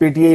PTI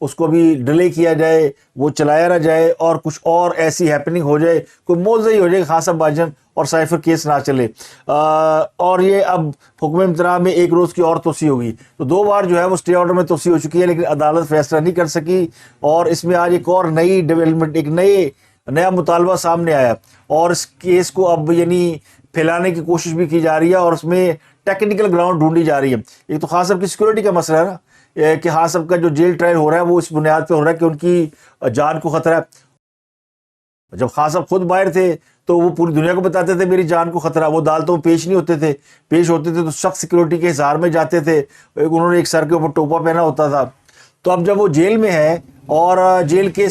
اس کو بھی delay کیا جائے, وہ چلایا نہ جائے اور کچھ اور ایسی ہیپننگ ہو جائے, کوئی موضوع ہی ہو جائے کہ خاصا باجن اور سائفر کیس نہ چلے. اور یہ اب حکم امتناع میں ایک روز کی اور توسیع ہوگی. تو 2 بار جو ہے وہ اسٹے آرڈر میں توسیع ہو چکی ہے, لیکن عدالت فیصلہ نہیں کر سکی. اور اس میں آج ایک اور نئی ڈیولپمنٹ, ایک نیا مطالبہ سامنے آیا, اور اس کیس کو اب یعنی پھیلانے کی کوشش بھی کی جا رہی ہے, اور اس میں ٹیکنیکل گراؤنڈ ڈھونڈی جا رہی ہے. ایک تو خان صاحب کی سیکورٹی کا مسئلہ ہے نا, کہ خان صاحب کا جو جیل ٹرائل ہو رہا ہے وہ اس بنیاد پہ ہو رہا ہے کہ ان کی جان کو خطرہ ہے. جب خان صاحب خود باہر تھے تو وہ پوری دنیا کو بتاتے تھے میری جان کو خطرہ, وہ عدالتوں میں پیش نہیں ہوتے تھے, پیش ہوتے تھے تو سخت سیکورٹی کے اظہار میں جاتے تھے, انہوں نے ایک سر کے اوپر ٹوپا پہنا ہوتا تھا. تو اب جب وہ جیل میں ہے اور جیل کے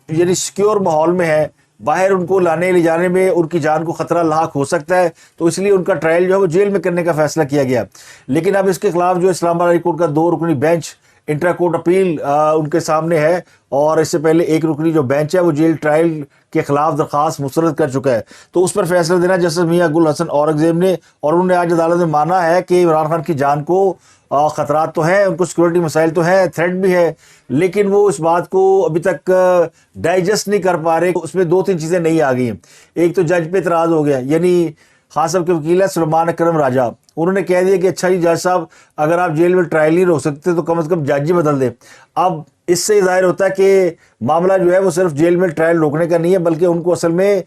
یعنی سیکیور ماحول میں ہے, باہر ان کو لانے لے جانے میں ان کی جان کو خطرہ لاحق ہو سکتا ہے, تو اس لیے ان کا ٹرائل جو ہے وہ جیل میں کرنے کا فیصلہ کیا گیا. لیکن اب اس کے خلاف جو اسلام آباد ہائی کورٹ کا 2 رکنی بینچ انٹرا کورٹ اپیل ان کے سامنے ہے, اور اس سے پہلے 1 رکنی جو بینچ ہے وہ جیل ٹرائل کے خلاف درخواست مسترد کر چکا ہے. تو اس پر فیصلہ دینا جسٹس میاں گل حسن اورنگزیب نے, اور انہوں نے آج عدالت میں مانا ہے کہ عمران خان کی جان کو خطرات تو ہیں, ان کو سیکورٹی مسائل تو ہیں, تھریٹ بھی ہے, لیکن وہ اس بات کو ابھی تک ڈائجسٹ نہیں کر پا رہے. اس میں 2-3 چیزیں نہیں آ گئی ہیں. ایک تو جج پہ اعتراض ہو گیا, یعنی خان صاحب کے وکیل ہے سلیمان اکرم راجہ, انہوں نے کہہ دیا کہ اچھا جی جج صاحب اگر آپ جیل میں ٹرائل نہیں روک سکتے تو کم از کم جج ہی بدل دیں. اب اس سے ظاہر ہوتا ہے کہ معاملہ جو ہے وہ صرف جیل میں ٹرائل روکنے کا نہیں ہے, بلکہ ان کو اصل میں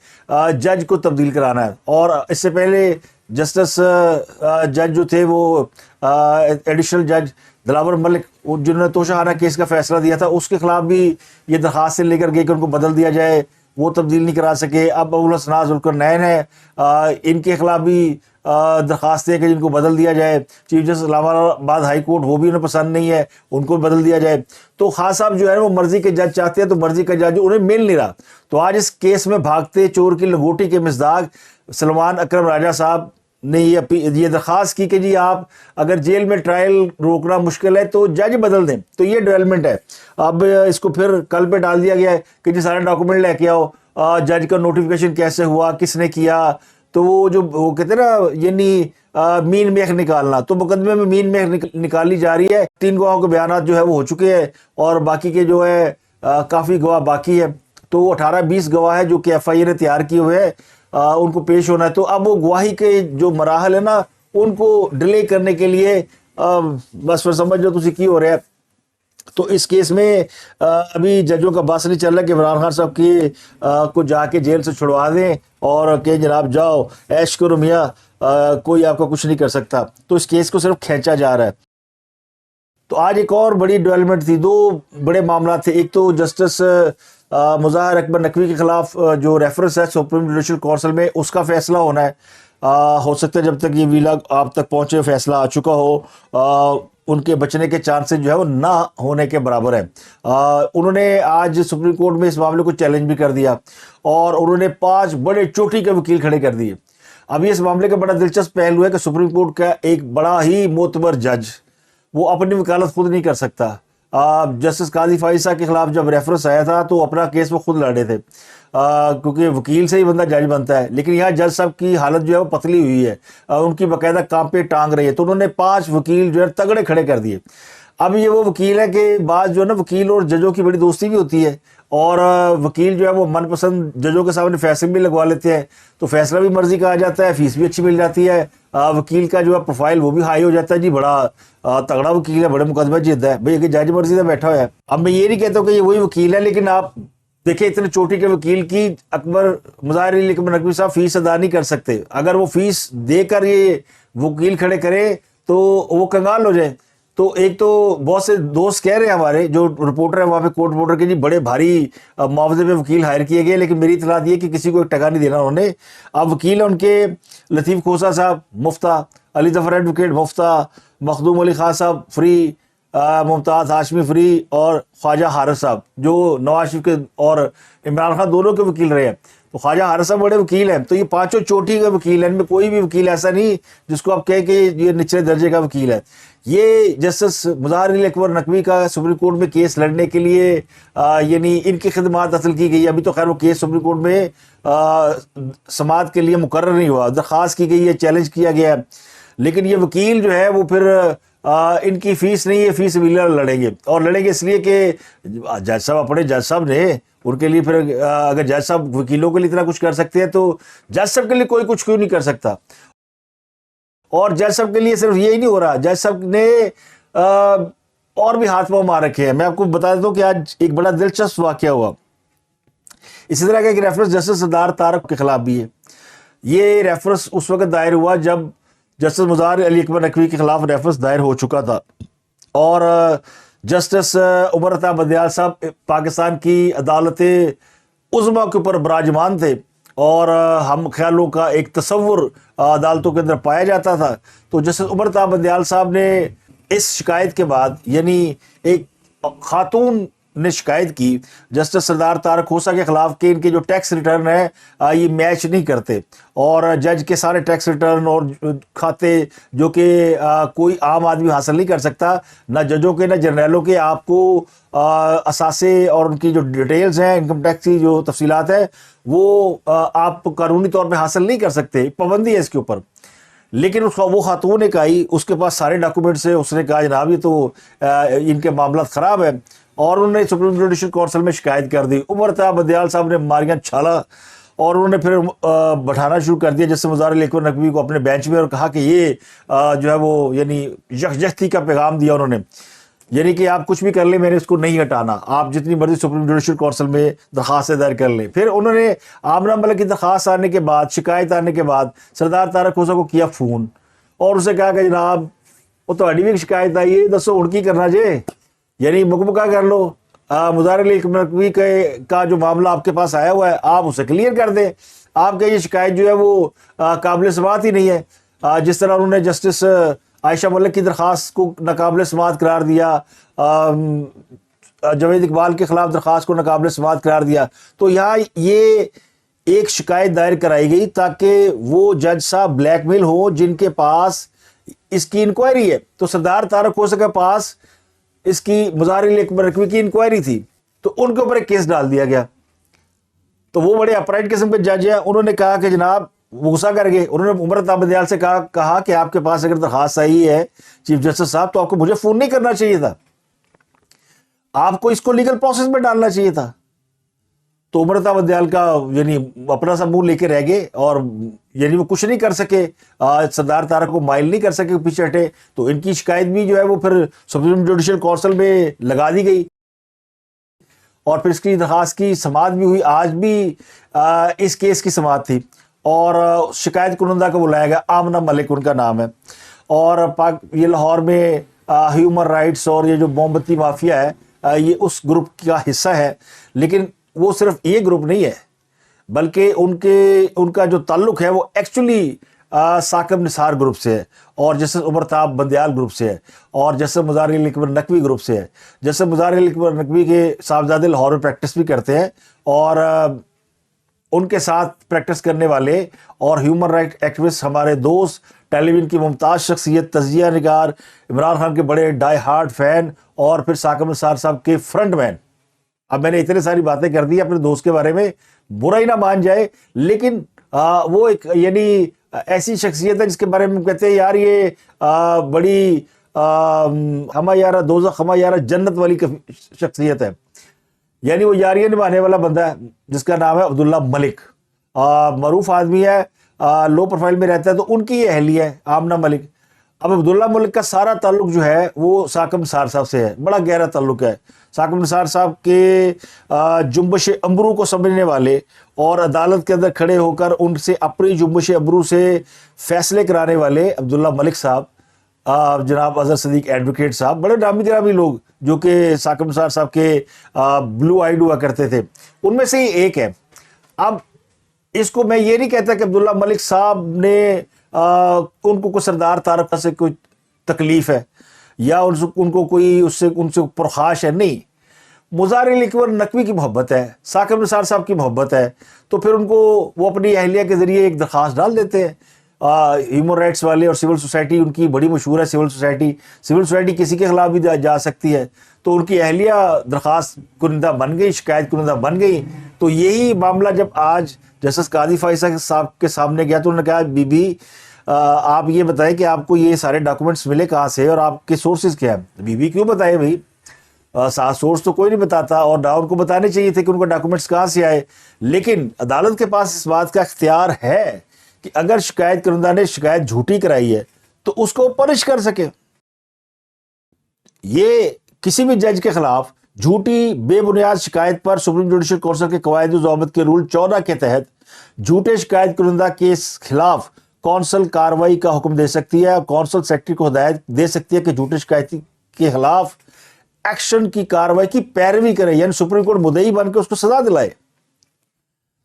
جج کو تبدیل کرانا ہے. اور اس سے پہلے جسٹس جج جو تھے وہ ایڈیشنل جج دلاور ملک, جنہوں نے توشہ خانہ کیس کا فیصلہ دیا تھا, اس کے خلاف بھی یہ درخواستیں لے کر گئے کہ ان کو بدل دیا جائے, وہ تبدیل نہیں کرا سکے. اب ابوالحسن ذوالقرنین ہے, ان کے خلاف بھی درخواست ہے کہ جن کو بدل دیا جائے. چیف جسٹس اسلام آباد ہائی کورٹ, وہ بھی انہیں پسند نہیں ہے, ان کو بدل دیا جائے. تو خان صاحب جو ہے وہ مرضی کے جج چاہتے ہیں, تو مرضی کا جج انہیں مل نہیں رہا. تو آج اس کیس میں بھاگتے چور کی لنگوٹی کے مصداق سلیمان اکرم راجہ صاحب نے یہ درخواست کی کہ جی آپ اگر جیل میں ٹرائل روکنا مشکل ہے تو جج بدل دیں. تو یہ ڈیولپمنٹ ہے. اب اس کو پھر کل پہ ڈال دیا گیا ہے کہ جی سارے ڈاکومنٹ لے کے آؤ, جج کا نوٹیفیکیشن کیسے ہوا, کس نے کیا. تو وہ جو وہ کہتے ہیں نا یعنی مین میخ نکالنا, تو مقدمے میں مین میخ نکالی جا رہی ہے. 3 گواہوں کے بیانات جو ہے وہ ہو چکے ہیں, اور باقی کے جو ہے کافی گواہ باقی ہے. تو 18-20 گواہ ہے جو کہ ایف آئی اے نے تیار کیے ہوئے ہیں, ان کو پیش ہونا ہے. تو اب وہ گواہی کے جو مراحل ہے نا ان کو ڈیلے کرنے کے لیے بس پھر سمجھ لو تسی کی ہو رہا ہے. تو اس کیس میں ابھی ججوں کا بس نہیں چل رہا کہ عمران خان صاحب کی کو جا کے جیل سے چھڑوا دیں اور کہ جناب جاؤ عیش کرو میاں, کوئی آپ کا کچھ نہیں کر سکتا. تو اس کیس کو صرف کھینچا جا رہا ہے. تو آج ایک اور بڑی ڈیولپمنٹ تھی, 2 بڑے معاملات تھے. ایک تو جسٹس مظاہر اکبر نقوی کے خلاف جو ریفرنس ہے سپریم جوڈیشل کونسل میں, اس کا فیصلہ ہونا ہے. ہو سکتا ہے جب تک یہ ویلاگ آپ تک پہنچے فیصلہ آ چکا ہو. ان کے بچنے کے چانسز جو ہے وہ نہ ہونے کے برابر ہے. انہوں نے آج سپریم کورٹ میں اس معاملے کو چیلنج بھی کر دیا, اور انہوں نے 5 بڑے چوٹی کے وکیل کھڑے کر دیے. اب اس معاملے کا بڑا دلچسپ پہلو ہے کہ سپریم کورٹ کا ایک بڑا ہی معتبر جج وہ اپنی وکالت خود نہیں کر سکتا. جسٹس قاضی فائزہ کے خلاف جب ریفرنس آیا تھا تو اپنا کیس وہ خود لڑے تھے, کیونکہ وکیل سے ہی بندہ جج بنتا ہے. لیکن یہاں جج صاحب کی حالت جو ہے وہ پتلی ہوئی ہے, ان کی باقاعدہ کام پہ ٹانگ رہی ہے. تو انہوں نے 5 وکیل جو ہے تگڑے کھڑے کر دیے. اب یہ وہ وکیل ہے کہ بعض جو ہے نا وکیل اور ججوں کی بڑی دوستی بھی ہوتی ہے, اور وکیل جو ہے وہ من پسند ججوں کے سامنے فیصلے بھی لگوا لیتے ہیں, تو فیصلہ بھی مرضی کا آ جاتا ہے, فیس بھی اچھی مل جاتی ہے, وکیل کا جو ہے پروفائل وہ بھی ہائی ہو جاتا ہے, جی بڑا تگڑا وکیل ہے, بڑے مقدمے جیتتا ہے بھئی, کہ جج مرضی سے بیٹھا ہوا ہے. اب میں یہ نہیں کہتا ہوں کہ یہ وہی وکیل ہے, لیکن آپ دیکھیں اتنے چوٹی کے وکیل کی اکبر مظاہر علی اکبر نقوی صاحب فیس ادا نہیں کر سکتے. اگر وہ فیس دے کر یہ وکیل کھڑے کرے تو وہ کنگال ہو جائے. تو ایک تو بہت سے دوست کہہ رہے ہیں ہمارے جو رپورٹر ہیں وہاں پہ کورٹ رپورٹر کے, جی بڑے بھاری معاوضے پہ وکیل ہائر کیے گئے, لیکن میری اطلاع یہ کہ کسی کو ایک ٹکا نہیں دینا انہوں نے. اب وکیل ہیں ان کے لطیف کھوسہ صاحب مفتہ, علی ظفر ایڈوکیٹ مفتہ, مخدوم علی خان صاحب فری, ممتاز ہاشمی فری, اور خواجہ حارث صاحب جو نواز شریف کے اور عمران خان دونوں کے وکیل رہے ہیں. تو خواجہ حارث صاحب بڑے وکیل ہیں. تو یہ 5 چوٹی کے وکیل ہیں, ان میں کوئی بھی وکیل ایسا نہیں جس کو آپ کہیں کہ یہ نچلے درجے کا وکیل ہے. یہ جسٹس مظاہر علی اکبر نقوی کا سپریم کورٹ میں کیس لڑنے کے لیے یعنی ان کی خدمات حاصل کی گئی. ابھی تو خیر وہ کیس سپریم کورٹ میں سماعت کے لیے مقرر نہیں ہوا, درخواست کی گئی ہے, چیلنج کیا گیا ہے. لیکن یہ وکیل جو ہے وہ پھر ان کی فیس نہیں ہے، فیس ویلر لڑیں گے، اور لڑیں گے اس لیے کہ جج صاحب اپنے جج صاحب نے ان کے لیے، پھر اگر جج صاحب وکیلوں کے لیے اتنا کچھ کر سکتے ہیں تو جج صاحب کے لیے کوئی کچھ کیوں نہیں کر سکتا. اور جج صاحب کے لیے صرف یہی نہیں ہو رہا، جج صاحب نے اور بھی ہاتھ پاؤں مار رکھے ہیں. میں آپ کو بتا دیتا ہوں کہ آج ایک بڑا دلچسپ واقعہ ہوا. اسی طرح کا ایک ریفرنس جسٹس سردار طارق کے خلاف بھی ہے. یہ ریفرنس اس وقت دائر ہوا جب جسٹس مظاہر علی اکبر نقوی کے خلاف ریفرنس دائر ہو چکا تھا، اور جسٹس عمر عطا بندیال صاحب پاکستان کی عدالت عظمیٰ کے اوپر براجمان تھے، اور ہم خیالوں کا ایک تصور عدالتوں کے اندر پایا جاتا تھا. تو جسٹس عمر عطا بندیال صاحب نے اس شکایت کے بعد، یعنی ایک خاتون نے شکایت کی جسٹس سردار طارق کھوسہ کے خلاف کہ ان کے جو ٹیکس ریٹرن ہے یہ میچ نہیں کرتے، اور جج کے سارے ٹیکس ریٹرن اور کھاتے جو کہ کوئی عام آدمی حاصل نہیں کر سکتا، نہ ججوں کے نہ جرنیلوں کے، آپ کو اثاثے اور ان کی جو ڈیٹیلز ہیں، انکم ٹیکس کی جو تفصیلات ہے، وہ آپ قانونی طور پہ حاصل نہیں کر سکتے، پابندی ہے اس کے اوپر. لیکن وہ خاتون ایک آئی، اس کے پاس سارے ڈاکومنٹس ہیں، اس نے کہا جناب یہ تو ان کے معاملات خراب ہیں، اور انہوں نے سپریم جوڈیشل کونسل میں شکایت کر دی. عمر عطا بندیال صاحب نے ماریاں چھالا، اور انہوں نے پھر بٹھانا شروع کر دیا جس سے مظاہر علی اکبر نقوی کو اپنے بینچ میں، اور کہا کہ یہ جو ہے وہ یعنی یکجہتی کا پیغام دیا انہوں نے، یعنی کہ آپ کچھ بھی کر لیں، میں نے اس کو نہیں ہٹانا، آپ جتنی مرضی سپریم جوڈیشل کونسل میں درخواستیں دائر کر لیں. پھر انہوں نے آمنہ ملک کی درخواست آنے کے بعد، شکایت آنے کے بعد، سردار طارق کھوسہ کو کیا فون، اور اسے کہا کہ جناب وہ تہاڈی بھی ایک شکایت آئی ہے، دسو ہن کی کرنا جے، یعنی مکمکا کر لو. مظاہر علی اکبر نقوی کا جو معاملہ آپ کے پاس آیا ہوا ہے آپ اسے کلیئر کر دیں، آپ کا یہ شکایت جو ہے وہ قابل سماعت ہی نہیں ہے. جس طرح انہوں نے جسٹس عائشہ ملک کی درخواست کو ناقابل سماعت قرار دیا، جاوید اقبال کے خلاف درخواست کو ناقابل سماعت قرار دیا. تو یہاں یہ ایک شکایت دائر کرائی گئی تاکہ وہ جج صاحب بلیک میل ہوں جن کے پاس اس کی انکوائری ہے. تو سردار طارق کھوسہ کے پاس اس کی مظاہر علی اکبر نقوی کی انکوائری تھی، تو ان کے اوپر ایک کیس ڈال دیا گیا. تو وہ بڑے اپرائٹ قسم کے جج ہیں، انہوں نے کہا کہ جناب وہ غصہ کر گئے. انہوں نے عمر عطا بندیال سے کہا کہ آپ کے پاس اگر درخواست آئی ہے چیف جسٹس صاحب تو آپ کو مجھے فون نہیں کرنا چاہیے تھا، آپ کو اس کو لیگل پروسیس میں ڈالنا چاہیے تھا. تو عمر عطا بندیال کا یعنی اپنا سا منہ لے کے رہ گئے، اور یعنی وہ کچھ نہیں کر سکے، سردار طارق کو مائل نہیں کر سکے، پیچھے ہٹے. تو ان کی شکایت بھی جو ہے وہ پھر سپریم جوڈیشل کونسل میں لگا دی گئی، اور پھر اس کی درخواست کی سماعت بھی ہوئی. آج بھی اس کیس کی سماعت تھی، اور شکایت کنندہ کو بلایا گیا، آمنہ ملک ان کا نام ہے، اور یہ لاہور میں ہیومن رائٹس اور یہ جو موم بتی مافیا ہے یہ اس گروپ کا حصہ ہے. لیکن وہ صرف یہ گروپ نہیں ہے، بلکہ ان کا جو تعلق ہے وہ ایکچولی ثاقب نثار گروپ سے ہے، اور جسٹس عمر عطا بندیال گروپ سے ہے، اور جسٹس مظاہر علی اکبر نقوی گروپ سے ہے. جسٹس مظاہر علی اکبر نقوی کے صاحبزادے لاہور میں پریکٹس بھی کرتے ہیں، اور ان کے ساتھ پریکٹس کرنے والے اور ہیومن رائٹ ایکٹیوسٹ ہمارے دوست، ٹیلی ویژن کی ممتاز شخصیت، تجزیہ نگار، عمران خان کے بڑے ڈائی ہارڈ فین، اور پھر ثاقب نثار صاحب کے فرنٹ مین. اب میں نے اتنے ساری باتیں کر دی اپنے دوست کے بارے میں، برا ہی نہ مان جائے، لیکن وہ ایک یعنی ایسی شخصیت ہے جس کے بارے میں ہم کہتے ہیں یار یہ بڑی ہمہ یارہ دوزخ ہمہ یارہ جنت والی شخصیت ہے. یعنی وہ یاریاں نبھانے والا بندہ ہے جس کا نام ہے عبداللہ ملک. معروف آدمی ہے، لو پروفائل میں رہتا ہے. تو ان کی یہ اہلیہ ہے آمنہ ملک. اب عبداللہ ملک کا سارا تعلق جو ہے وہ ثاقب نثار صاحب سے ہے، بڑا گہرا تعلق ہے. ثاقب نثار صاحب کے جنبش امرو کو سمجھنے والے، اور عدالت کے اندر کھڑے ہو کر ان سے اپنی جنبش امرو سے فیصلے کرانے والے عبداللہ ملک صاحب، جناب اظہر صدیق ایڈوکیٹ صاحب، بڑے نامی گرامی لوگ جو کہ ثاقب نثار صاحب کے بلو آئیڈ ہوا کرتے تھے، ان میں سے ہی ایک ہے. اب اس کو میں یہ نہیں کہتا کہ عبداللہ ملک صاحب نے ان کو کوئی سردار طارق سے کوئی تکلیف ہے یا ان کو کوئی ان سے پرخاش ہے، نہیں. مظاہر علی اکبر نقوی کی محبت ہے، ثاقب نثار صاحب کی محبت ہے، تو پھر ان کو وہ اپنی اہلیہ کے ذریعے ایک درخواست ڈال دیتے ہیں. ہیومن رائٹس والے اور سول سوسائٹی ان کی بڑی مشہور ہے. سول سوسائٹی کسی کے خلاف بھی جا سکتی ہے. تو ان کی اہلیہ درخواست کنندہ بن گئی، شکایت کنندہ بن گئی. تو یہی معاملہ جب آج جسٹس قاضی فائزہ صاحب کے سامنے گیا تو انہوں نے کہا بی بی آپ یہ بتائیں کہ آپ کو یہ سارے ڈاکومنٹس ملے کہاں سے اور آپ کے سورسز کیا ہیں؟ بی بی کیوں بتائے بھائی؟ سورس تو کوئی نہیں بتاتا، اور نہ ان کو بتانے چاہیے تھے کہ ان کو ڈاکومنٹس کہاں سے آئے، لیکن عدالت کے پاس اس بات کا اختیار ہے کہ اگر شکایت کنندہ نے شکایت جھوٹی کرائی ہے تو اس کو پنش کر سکے۔ یہ کسی بھی جج کے خلاف جھوٹی بے بنیاد شکایت پر سپریم جوڈیشل کونسل کے قواعد و ضوابط کے رول 14 کے تحت جھوٹے شکایت کنندہ کے خلاف کونسل کارروائی کا حکم دے سکتی ہے، اور کونسل سیکرٹری کو ہدایت دے سکتی ہے کہ جھوٹے شکایتی کے خلاف ایکشن کی کارروائی کی پیروی کرے، یعنی سپریم کورٹ مدعی بن کے اس کو سزا دلائے۔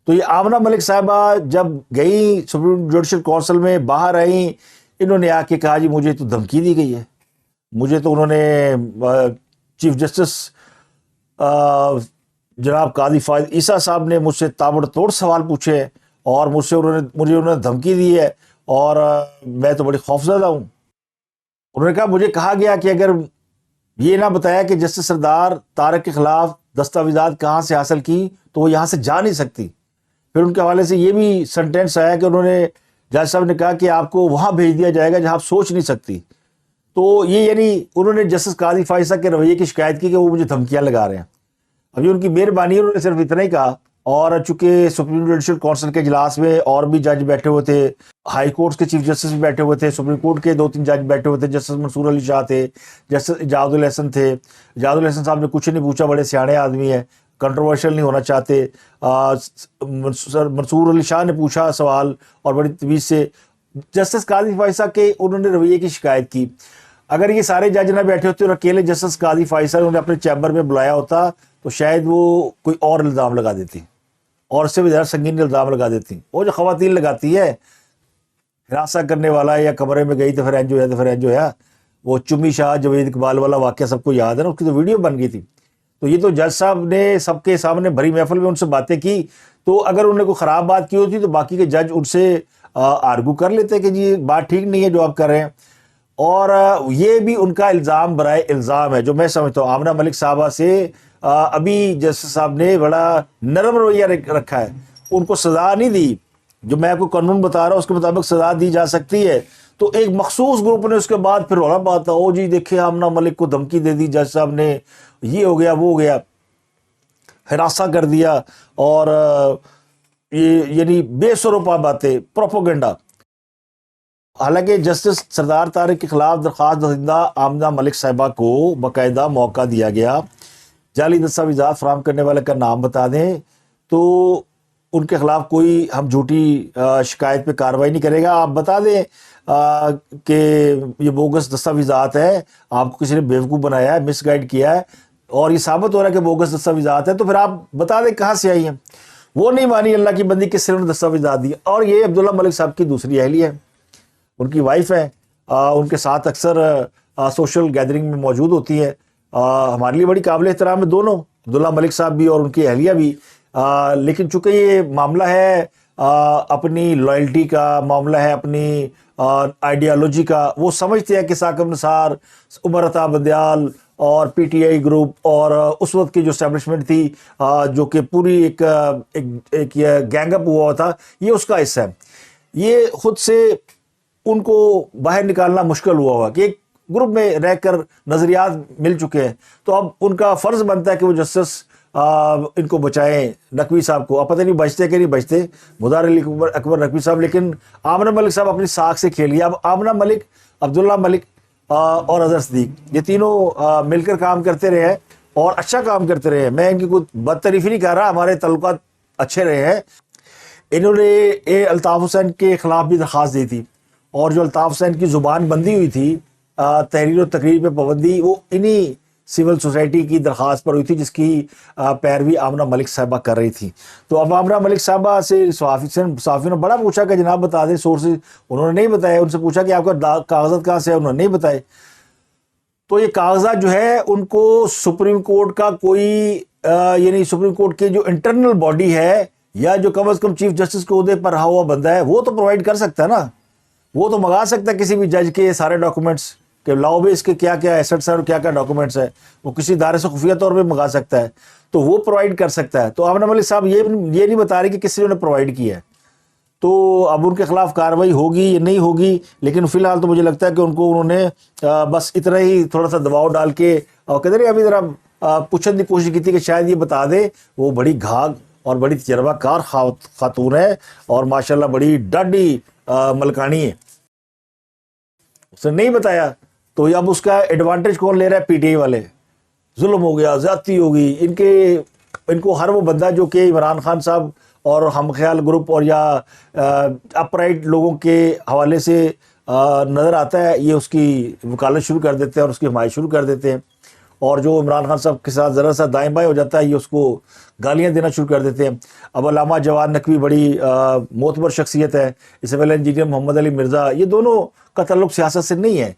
تو یہ آمنہ ملک صاحبہ جب گئی سپریم جوڈیشل کونسل میں، باہر آئیں، انہوں نے آ کے کہا جی مجھے تو دھمکی دی گئی ہے، مجھے تو انہوں نے چیف جسٹس جناب قاضی فائز عیسیٰ صاحب نے مجھ سے تابڑ توڑ سوال پوچھے، اور مجھے انہوں نے دھمکی دی ہے، اور میں تو بڑی خوفزدہ ہوں۔ انہوں نے کہا مجھے کہا گیا کہ اگر یہ نہ بتایا کہ جسٹس سردار طارق کے خلاف دستاویزات کہاں سے حاصل کی تو وہ یہاں سے جا نہیں سکتی۔ پھر ان کے حوالے سے یہ بھی سنٹینس آیا کہ انہوں نے، جج صاحب نے کہا کہ آپ کو وہاں بھیج دیا جائے گا جہاں آپ سوچ نہیں سکتی۔ تو یہ یعنی انہوں نے جسٹس قاضی فائز کے رویے کی شکایت کی کہ وہ مجھے دھمکیاں لگا رہے ہیں۔ ابھی ان کی مہربانی، انہوں نے صرف اتنا ہی کہا، اور چونکہ سپریم جوڈیشل کونسل کے اجلاس میں اور بھی جج بیٹھے ہوئے تھے، ہائی کورٹس کے چیف جسٹس بھی بیٹھے ہوئے تھے، سپریم کورٹ کے 2-3 جج بیٹھے ہوئے تھے، جسٹس منصور علی شاہ تھے، جسٹس اجاز الحسن تھے۔ اجاز الحسن صاحب نے کچھ نہیں پوچھا، بڑے سیانے آدمی ہیں، کنٹروورشل نہیں ہونا چاہتے۔ منصور علی شاہ نے پوچھا سوال اور بڑی تمیز سے۔ جسٹس قاضی فائز کے انہوں نے رویے کی شکایت کی۔ اگر یہ سارے جج نہ بیٹھے ہوتے اور اکیلے جسٹس قاضی فائز انہوں نے اپنے چیمبر میں بلایا ہوتا تو شاید وہ کوئی اور الزام لگا دیتی، اور اس سے بھی زیادہ سنگین الزام لگا دیتی۔ وہ جو خواتین لگاتی ہے، ہراساں کرنے والا یا کمرے میں گئی تو پھر انجو ہے تو پھر انجو ہے، وہ چمی شاہ جوید اقبال والا واقعہ سب کو یاد ہے نا، اس کی تو ویڈیو بن گئی تھی۔ تو یہ تو جج صاحب نے سب کے سامنے بھری محفل میں ان سے باتیں کی، تو اگر انہوں نے کوئی خراب بات کی ہوتی تو باقی کے جج ان سے آرگو کر لیتے کہ جی بات ٹھیک نہیں ہے جو آپ کر رہے ہیں۔ اور یہ بھی ان کا الزام برائے الزام ہے جو میں سمجھتا ہوں آمنہ ملک صاحبہ سے ابھی جسٹس صاحب نے بڑا نرم رویہ رکھا ہے، ان کو سزا نہیں دی۔ جو میں آپ کو قانون بتا رہا ہوں اس کے مطابق سزا دی جا سکتی ہے، تو ایک مخصوص گروپ نے اس کے بعد پھر رولا پاتا، او جی دیکھیں آمنہ ملک کو دھمکی دے دی جج صاحب نے، یہ ہو گیا وہ ہو گیا، ہراساں کر دیا، اور یہ یعنی بے سروپا باتیں، پروپوگنڈا۔ حالانکہ جسٹس سردار طارق کے خلاف درخواست دہندہ آمنہ ملک صاحبہ کو باقاعدہ موقع دیا گیا، جعلی دستاویزات فراہم کرنے والے کا نام بتا دیں تو ان کے خلاف کوئی ہم جھوٹی شکایت پہ کارروائی نہیں کرے گا، آپ بتا دیں کہ یہ بوگس دستاویزات ہے، آپ کو کسی نے بیوقوف بنایا ہے، مس گائیڈ کیا ہے، اور یہ ثابت ہو رہا ہے کہ بوگس دستاویزات ہیں، تو پھر آپ بتا دیں کہاں سے آئی ہیں۔ وہ نہیں مانی اللہ کی بندی، کس سے انہوں نے دستاویزات دی۔ اور یہ عبداللہ ملک صاحب کی دوسری اہلیہ ہے، ان کی وائف ہے، ان کے ساتھ اکثر سوشل گیدرنگ میں موجود ہوتی ہے۔ ہمارے لیے بڑی قابل احترام ہے دونوں، عبداللہ ملک صاحب بھی اور ان کی اہلیہ بھی، لیکن چونکہ یہ معاملہ ہے اپنی لائلٹی کا، معاملہ ہے اپنی آئیڈیالوجی کا، وہ سمجھتے ہیں کہ ثاقب نثار، عمر عطا بندیال اور پی ٹی آئی گروپ اور اس وقت کی جو اسٹیبلشمنٹ تھی جو کہ پوری ایک گینگ اپ ہوا تھا، یہ اس کا حصہ ہے۔ یہ خود سے ان کو باہر نکالنا مشکل ہوا ہوا کہ ایک گروپ میں رہ کر نظریات مل چکے ہیں، تو اب ان کا فرض بنتا ہے کہ وہ جسٹس ان کو بچائیں، نقوی صاحب کو۔ اب پتہ نہیں بچتے کہ نہیں بچتے، مدار علی اکبر نقوی صاحب، لیکن آمنہ ملک صاحب اپنی ساکھ سے کھیلیے۔ اب آمنہ ملک، عبداللہ ملک اور اظہر صدیق، یہ تینوں مل کر کام کرتے رہے ہیں اور اچھا کام کرتے رہے ہیں۔ میں ان کی کوئی بد تعریفی نہیں کر رہا، ہمارے تعلقات اچھے رہے ہیں۔ انہوں نے الطاف حسین کے خلاف بھی درخواست دی تھی، اور جو الطاف حسین کی زبان بندی ہوئی تھی، تحریر و تقریر پہ پابندی، وہ انہی سول سوسائٹی کی درخواست پر ہوئی تھی جس کی پیروی آمنہ ملک صاحبہ کر رہی تھی۔ تو اب آمنہ ملک صاحبہ سے صحافی نے بڑا پوچھا کہ جناب بتا دیں سورسز، انہوں نے نہیں بتایا۔ ان سے پوچھا کہ آپ کا کاغذات کہاں سے ہے، انہوں نے نہیں بتائے۔ تو یہ کاغذات جو ہے ان کو سپریم کورٹ کا کوئی یعنی سپریم کورٹ کی جو انٹرنل باڈی ہے، یا جو کم از کم چیف جسٹس کے عہدے پر رہا ہوا بندہ ہے، وہ تو پرووائڈ کر سکتا ہے نا، وہ تو منگا سکتا ہے کسی بھی جج کے سارے ڈاکومنٹس کہ لاؤ بیس کے کیا کیا ایسٹس ہیں اور کیا کیا ڈاکومنٹس ہیں، وہ کسی ادارے سے خفیہ طور پہ منگا سکتا ہے، تو وہ پرووائڈ کر سکتا ہے۔ تو آمنہ ملک صاحب یہ نہیں بتا رہے کہ کس نے انہیں پرووائڈ کیا ہے، تو اب ان کے خلاف کارروائی ہوگی یا نہیں ہوگی، لیکن فی الحال تو مجھے لگتا ہے کہ ان کو انہوں نے بس اتنا ہی تھوڑا سا دباؤ ڈال کے اور کہتے رہے ابھی ذرا پوچھنے کی کوشش کی تھی کہ شاید یہ بتا دے. وہ بڑی گھاگ اور بڑی تجربہ کار خاتون ہے اور ماشاءاللہ بڑی ڈاڈی ملکانی ہے. اس نے نہیں بتایا تو اب اس کا ایڈوانٹیج کون لے رہا ہے؟ پی ٹی آئی والے. ظلم ہو گیا، زیادتی ہوگی. ان کو ہر وہ بندہ جو کہ عمران خان صاحب اور ہم خیال گروپ اور یا اپرائٹ لوگوں کے حوالے سے نظر آتا ہے، یہ اس کی وکالت شروع کر دیتے ہیں اور اس کی حمایت شروع کر دیتے ہیں. اور جو عمران خان صاحب کے ساتھ ذرا سا دائیں بائیں ہو جاتا ہے، یہ اس کو گالیاں دینا شروع کر دیتے ہیں. اب علامہ جواد نقوی بڑی معتبر شخصیت ہے، اس سے پہلے انجینئر محمد علی مرزا، یہ دونوں کا تعلق سیاست سے نہیں ہے.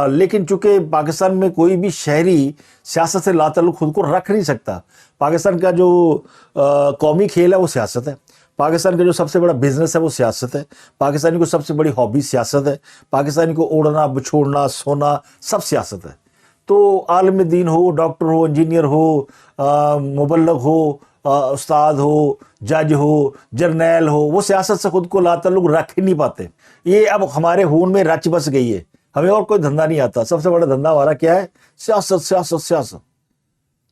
لیکن چونکہ پاکستان میں کوئی بھی شہری سیاست سے لا تعلق خود کو رکھ نہیں سکتا. پاکستان کا جو قومی کھیل ہے وہ سیاست ہے. پاکستان کا جو سب سے بڑا بزنس ہے وہ سیاست ہے. پاکستانی کو سب سے بڑی ہابی سیاست ہے. پاکستانی کو اڑنا بچھوڑنا سونا سب سیاست ہے. تو عالم دین ہو، ڈاکٹر ہو، انجینئر ہو، مبلغ ہو، استاد ہو، جج ہو، جرنیل ہو، وہ سیاست سے خود کو لا تعلق رکھ ہی نہیں پاتے. یہ اب ہمارے خون میں رچ بس گئی ہے. ہمیں اور کوئی دھندا نہیں آتا. سب سے بڑا دھندا ہمارا کیا ہے؟ سیاست سیاست سیاست.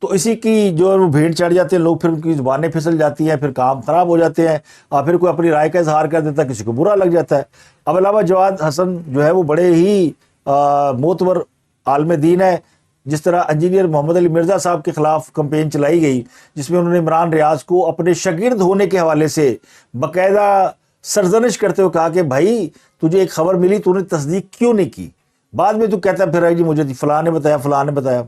تو اسی کی جو وہ بھیڑ چڑھ جاتے ہیں لوگ، پھر ان کی زبانیں پھسل جاتی ہیں، پھر کام خراب ہو جاتے ہیں، اور پھر کوئی اپنی رائے کا اظہار کر دیتا ہے، کسی کو برا لگ جاتا ہے. اب علامہ جواد حسن جو ہے وہ بڑے ہی معتبر عالم دین ہے. جس طرح انجینئر محمد علی مرزا صاحب کے خلاف کمپین چلائی گئی، جس میں انہوں نے عمران ریاض کو اپنے شاگرد ہونے کے حوالے سے باقاعدہ سرزنش کرتے ہوئے کہا کہ بھائی تجھے ایک خبر ملی، تو نے تصدیق کیوں نہیں کی؟ بعد میں تو کہتا ہے پھر جی مجھے فلاں نے بتایا فلاں نے بتایا.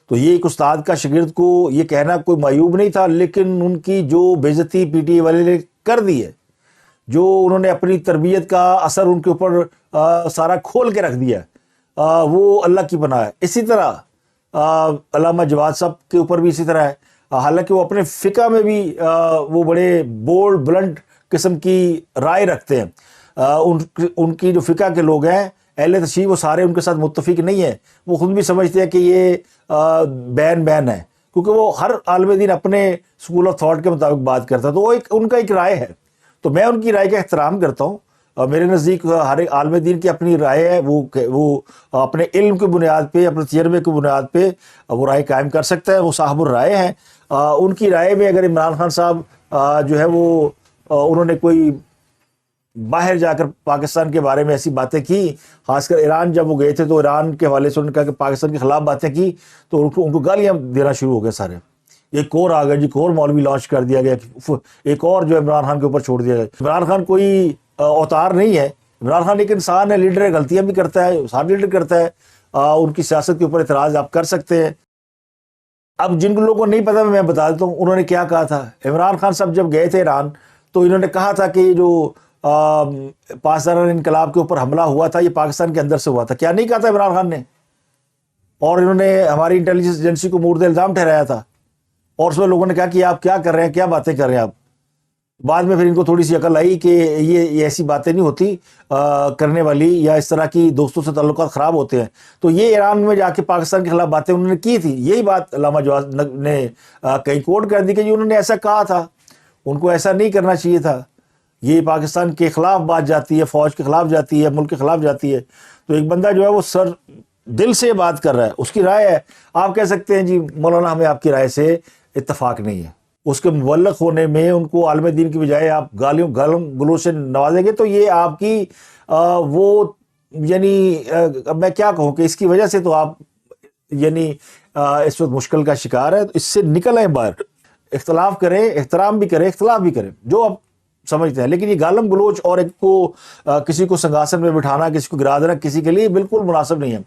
تو یہ ایک استاد کا شاگرد کو یہ کہنا کوئی معیوب نہیں تھا، لیکن ان کی جو بے عزتی پی ٹی آئی والے نے کر دی ہے، جو انہوں نے اپنی تربیت کا اثر ان کے اوپر سارا کھول کے رکھ دیا ہے، وہ اللہ کی پناہ ہے. اسی طرح علامہ جواد صاحب کے اوپر بھی اسی طرح ہے. حالانکہ وہ اپنے فقہ میں بھی وہ بڑے بولڈ بلنٹ قسم کی رائے رکھتے ہیں. ان کی جو فقہ کے لوگ ہیں اہل تشیع، وہ سارے ان کے ساتھ متفق نہیں ہیں. وہ خود بھی سمجھتے ہیں کہ یہ بین ہے، کیونکہ وہ ہر عالم دین اپنے اسکول آف تھاٹ کے مطابق بات کرتا ہے. تو وہ ان کا ایک رائے ہے، تو میں ان کی رائے کا احترام کرتا ہوں. میرے نزدیک ہر ایک عالم دین کی اپنی رائے ہے، وہ اپنے علم کی بنیاد پہ، اپنے تجربے کی بنیاد پہ وہ رائے قائم کر سکتا ہے. وہ صاحب الرائے ہیں. ان کی رائے میں اگر عمران خان صاحب جو ہے وہ انہوں نے کوئی باہر جا کر پاکستان کے بارے میں ایسی باتیں کی، خاص کر ایران جب وہ گئے تھے تو ایران کے حوالے سے انہوں نے کہا کہ پاکستان کے خلاف باتیں کی، تو ان کو گالیاں دینا شروع ہو گئے سارے. ایک اور آ گیا جی، ایک اور مولوی لانچ کر دیا گیا، ایک اور جو عمران خان کے اوپر چھوڑ دیا گیا. عمران خان کوئی اوتار نہیں ہے. عمران خان ایک انسان ہے، لیڈر ہے، غلطیاں بھی کرتا ہے، ہر لیڈر کرتا ہے. ان کی سیاست کے اوپر اعتراض آپ کر سکتے ہیں. اب جن لوگوں کو نہیں پتا میں بتا دیتا ہوں انہوں نے کیا کہا تھا. عمران خان صاحب جب گئے تھے ایران تو انہوں نے کہا تھا کہ یہ جو پاسداران انقلاب کے اوپر حملہ ہوا تھا یہ پاکستان کے اندر سے ہوا تھا. کیا نہیں کہا تھا عمران خان نے؟ اور انہوں نے ہماری انٹیلیجنس ایجنسی کو مورد الزام ٹھہرایا تھا، اور اس میں لوگوں نے کہا کہ آپ کیا کر رہے ہیں، کیا باتیں کر رہے ہیں آپ. بعد میں پھر ان کو تھوڑی سی عقل آئی کہ یہ ایسی باتیں نہیں ہوتی کرنے والی، یا اس طرح کی دوستوں سے تعلقات خراب ہوتے ہیں. تو یہ ایران میں جا کے پاکستان کے خلاف باتیں انہوں نے کی تھی. یہی بات علامہ جواد نے کہیں کوٹ کر دی کہ انہوں نے ایسا کہا تھا، ان کو ایسا نہیں کرنا چاہیے تھا. یہ پاکستان کے خلاف بات جاتی ہے، فوج کے خلاف جاتی ہے، ملک کے خلاف جاتی ہے. تو ایک بندہ جو ہے وہ سر دل سے بات کر رہا ہے، اس کی رائے ہے. آپ کہہ سکتے ہیں جی مولانا ہمیں آپ کی رائے سے اتفاق نہیں ہے. اس کے مبلغ ہونے میں ان کو عالم دین کی بجائے آپ گالم گلوچ سے نوازیں گے تو یہ آپ کی وہ یعنی میں کیا کہوں کہ اس کی وجہ سے تو آپ یعنی اس وقت مشکل کا شکار ہے. تو اس سے نکل آئیں باہر، اختلاف کریں، احترام بھی کریں، اختلاف بھی کریں جو آپ سمجھتے ہیں. لیکن یہ گالم گلوچ اور ایک کو کسی کو سنگاسن میں بٹھانا، کسی کو گرا دینا کسی کے لیے بالکل مناسب نہیں ہے.